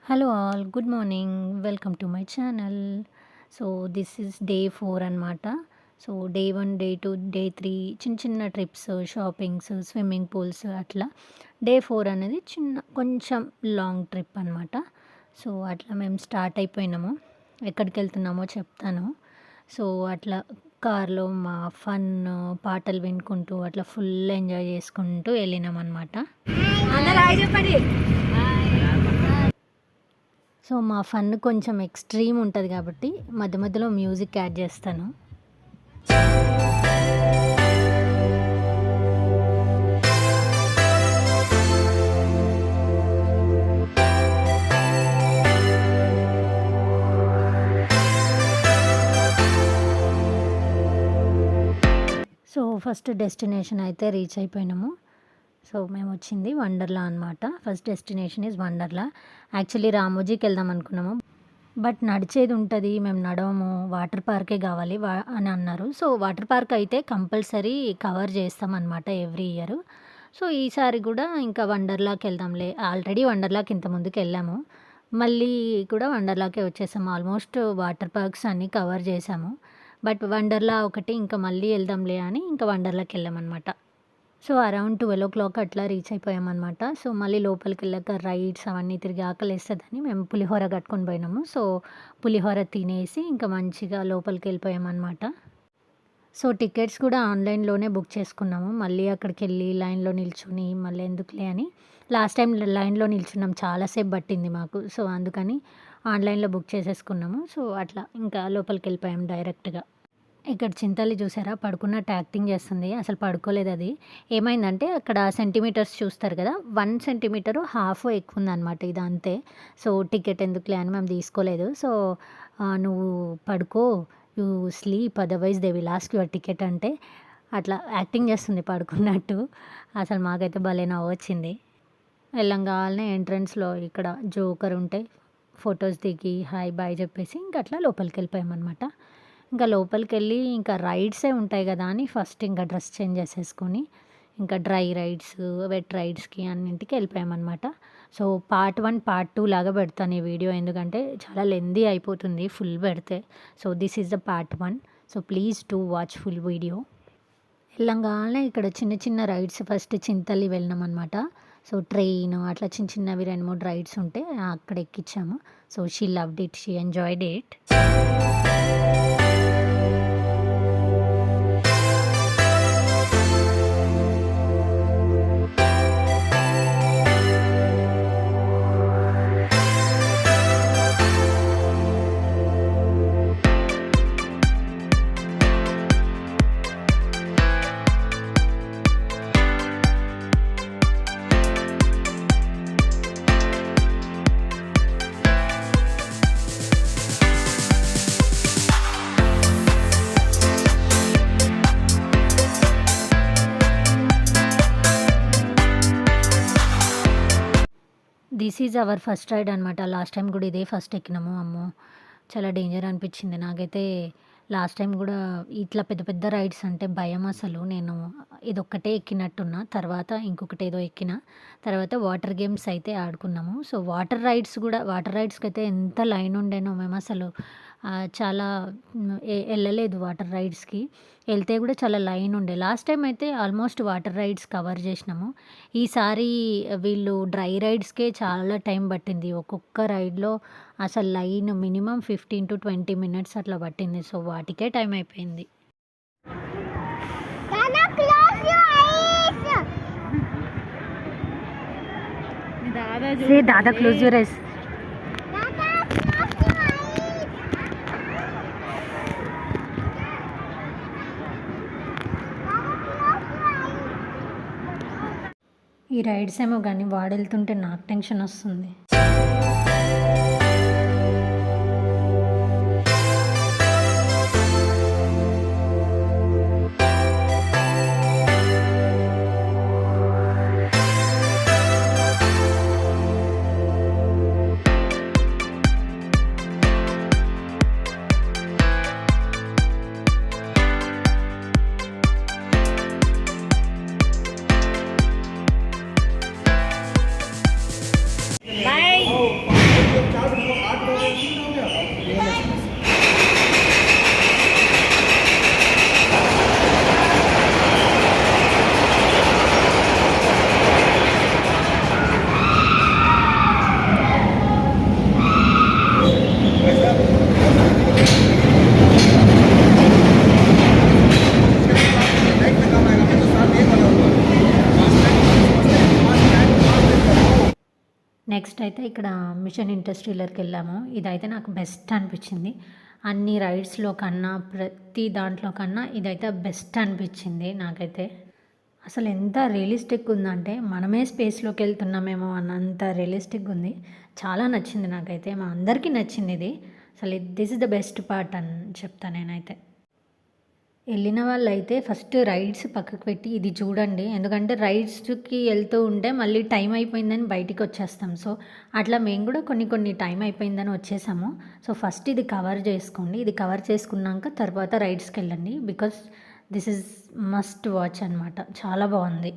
Hello all, good morning. Welcome to my channel. So this is day 4 అనమాట. So day 1, day 2, day 3 చిన్న చిన్న trips, shoppings, swimming pools అట్లా. Day 4 అనేది కొంచెం long trip అనమాట. So అట్లా మేము స్టార్ట్ అయిపోయినాము. ఎక్కడికి వెళ్తున్నామో చెప్తాను. సో అట్లా కార్లో మా ఫన్ పాటలు వినుకుంటూ అట్లా ఫుల్ ఎంజాయ్ చేసుకుంటూ వెళ్ళినాం అనమాట. సో మా ఫన్ కొంచెం ఎక్స్ట్రీమ్ ఉంటుంది కాబట్టి మధ్య మధ్యలో మ్యూజిక్ యాడ్ చేస్తాను. సో ఫస్ట్ డెస్టినేషన్ అయితే రీచ్ అయిపోయినాము. సో మేము వచ్చింది వండర్లా అనమాట. First destination is Wonderla. Actually రామోజీకి వెళ్దాం అనుకున్నాము, బట్ నడిచేది ఉంటుంది, మేము నడవము, వాటర్ పార్కే కావాలి అని అన్నారు. సో వాటర్ పార్క్ అయితే కంపల్సరీ కవర్ చేస్తామన్నమాట ఎవ్రీ ఇయర్. సో ఈసారి కూడా ఇంకా వండర్లాకి వెళ్దాంలే. ఆల్రెడీ వండర్లాకి ఇంత ముందుకు వెళ్ళాము, మళ్ళీ కూడా వండర్లాకే వచ్చేసాము. ఆల్మోస్ట్ వాటర్ పార్క్స్ అన్నీ కవర్ చేసాము, బట్ వండర్లా ఒకటి ఇంకా మళ్ళీ వెళ్దాంలే అని ఇంకా వండర్లాకి వెళ్ళామన్నమాట. సో అరౌండ్ 12 అట్లా రీచ్ అయిపోయామన్నమాట. సో మళ్ళీ లోపలికి వెళ్ళాక రైడ్స్ అవన్నీ తిరిగి ఆకలేస్తుందని మేము పులిహోర కట్టుకొని పోయినాము. సో పులిహోర తినేసి ఇంకా మంచిగా లోపలికి వెళ్ళిపోయామన్నమాట. సో టికెట్స్ కూడా ఆన్లైన్లోనే బుక్ చేసుకున్నాము. మళ్ళీ అక్కడికి వెళ్ళి లైన్లో నిల్చుని మళ్ళీ ఎందుకులే అని లాస్ట్ టైం లైన్లో నిల్చున్నాం, చాలాసేపు పట్టింది మాకు. సో అందుకని ఆన్లైన్లో బుక్ చేసేసుకున్నాము. సో అట్లా ఇంకా లోపలికి వెళ్ళిపోయాము డైరెక్ట్గా. ఇక్కడ చింతల్లి చూసారా, పడుకున్నట్టు యాక్టింగ్ చేస్తుంది. అసలు పడుకోలేదు. అది ఏమైందంటే అక్కడ సెంటీమీటర్స్ చూస్తారు కదా, 1 సెంటీమీటరు హాఫ్ ఎక్కువ ఉందన్నమాట. ఇది అంతే. సో టికెట్ ఎందుకులే అని మేము తీసుకోలేదు. సో నువ్వు పడుకో, you sleep, otherwise they will ask your ticket అంటే అట్లా యాక్టింగ్ చేస్తుంది పడుకున్నట్టు. అసలు మాకైతే భలే నవ్వు వచ్చింది. వెళ్ళంగానే ఎంట్రన్స్లో ఇక్కడ జోకర్ ఉంటే ఫొటోస్ దిగి హాయ్ బాయ్ చెప్పేసి ఇంకా అట్లా లోపలికి వెళ్ళిపోయామన్నమాట. ఇంకా లోపలికి వెళ్ళి ఇంకా రైడ్సే ఉంటాయి కదా అని ఫస్ట్ ఇంకా డ్రెస్ చేంజ్ చేసేసుకొని ఇంకా డ్రై రైడ్స్, వెట్ రైడ్స్కి అన్నింటికి వెళ్ళిపోయామన్నమాట. సో పార్ట్ 1, పార్ట్ 2 లాగా పెడతాను ఈ వీడియో, ఎందుకంటే చాలా లెందీ అయిపోతుంది ఫుల్ పెడితే. So this is the part 1. So please to watch full video. వెళ్ళంగానే ఇక్కడ చిన్న చిన్న రైడ్స్ ఫస్ట్ చింతల్లి వెళ్ళినాం అనమాట. సో ట్రైన్ అట్లా చిన్న చిన్నవి 2-3 రైడ్స్ ఉంటే అక్కడ ఎక్కించాము. So she loved it, she enjoyed it. This is our first ride అనమాట. లాస్ట్ టైం కూడా ఇదే ఫస్ట్ ఎక్కినాము. అమ్మో చాలా డేంజర్ అనిపించింది నాకైతే. లాస్ట్ టైం కూడా ఇట్లా పెద్ద పెద్ద రైడ్స్ అంటే భయం అసలు. నేను ఇదొక్కటే ఎక్కినట్టున్నా, తర్వాత ఇంకొకటి ఏదో ఎక్కిన, తర్వాత వాటర్ గేమ్స్ అయితే ఆడుకున్నాము. సో వాటర్ రైడ్స్కి అయితే ఎంత లైన్ ఉండేనో, మేము అసలు చాలా వెళ్ళలేదు వాటర్ రైడ్స్కి. వెళ్తే కూడా చాలా లైన్ ఉండే. లాస్ట్ టైం అయితే ఆల్మోస్ట్ వాటర్ రైడ్స్ కవర్ చేసినాము. ఈసారి వీళ్ళు డ్రై రైడ్స్కే చాలా టైం పట్టింది. ఒక్కొక్క రైడ్లో అసలు లైన్ మినిమం 15-20 మినిట్స్ అట్లా పట్టింది. సో వాటికే టైం అయిపోయింది. దాదా క్లోజ్ యువర్ ఐస్. ఈ రైడ్స్ ఏమో కానీ వాడు వెళ్తుంటే నాకు టెన్షన్ వస్తుంది. Bye. నెక్స్ట్ అయితే ఇక్కడ మిషన్ ఇంటర్స్టెల్లర్కి వెళ్ళాము. ఇదైతే నాకు బెస్ట్ అనిపించింది. అన్ని రైడ్స్లో కన్నా ప్రతి దాంట్లో కన్నా ఇదైతే బెస్ట్ అనిపించింది నాకైతే. అసలు ఎంత రియలిస్టిక్ ఉందంటే మనమే స్పేస్లోకి వెళ్తున్నామేమో అన్నంత రియలిస్టిక్ ఉంది. చాలా నచ్చింది నాకైతే, మా అందరికీ నచ్చింది ఇది. అసలు this is the best part అని చెప్తాను నేనైతే. వెళ్ళిన వాళ్ళైతే ఫస్ట్ రైడ్స్ పక్కకు పెట్టి ఇది చూడండి, ఎందుకంటే రైడ్స్కి వెళ్తూ ఉంటే మళ్ళీ టైం అయిపోయిందని బయటికి వచ్చేస్తాం. సో అట్లా మేము కూడా కొన్ని టైం అయిపోయిందని వచ్చేసాము. సో ఫస్ట్ ఇది కవర్ చేసుకోండి, ఇది కవర్ చేసుకున్నాక తర్వాత రైడ్స్కి వెళ్ళండి. Because this is must watch అనమాట, చాలా బాగుంది.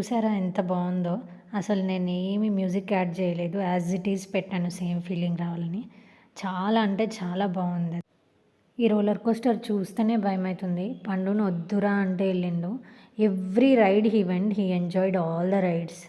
చూసారా ఎంత బాగుందో. అసలు నేను ఏమి మ్యూజిక్ యాడ్ చేయలేదు, యాజ్ ఇట్ ఈజ్ పెట్టాను సేమ్ ఫీలింగ్ రావాలని. చాలా అంటే చాలా బాగుంది. ఈ రోలర్ కోస్టర్ చూస్తేనే భయమవుతుంది. పండును వద్దురా అంటే వెళ్ళిండు. Every ride he went, he enjoyed all the rides.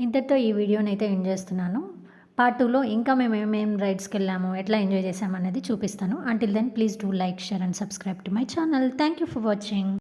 ఇంతటితో ఈ వీడియోని అయితే ఎండ్ చేస్తున్నాను. పార్ట్ 2లో ఇంకా మేము ఏమేమి రైడ్స్కి వెళ్ళాము, ఎట్లా ఎంజాయ్ చేసాము అనేది చూపిస్తాను. Until then please do like, share and subscribe to my channel. Thank you for watching.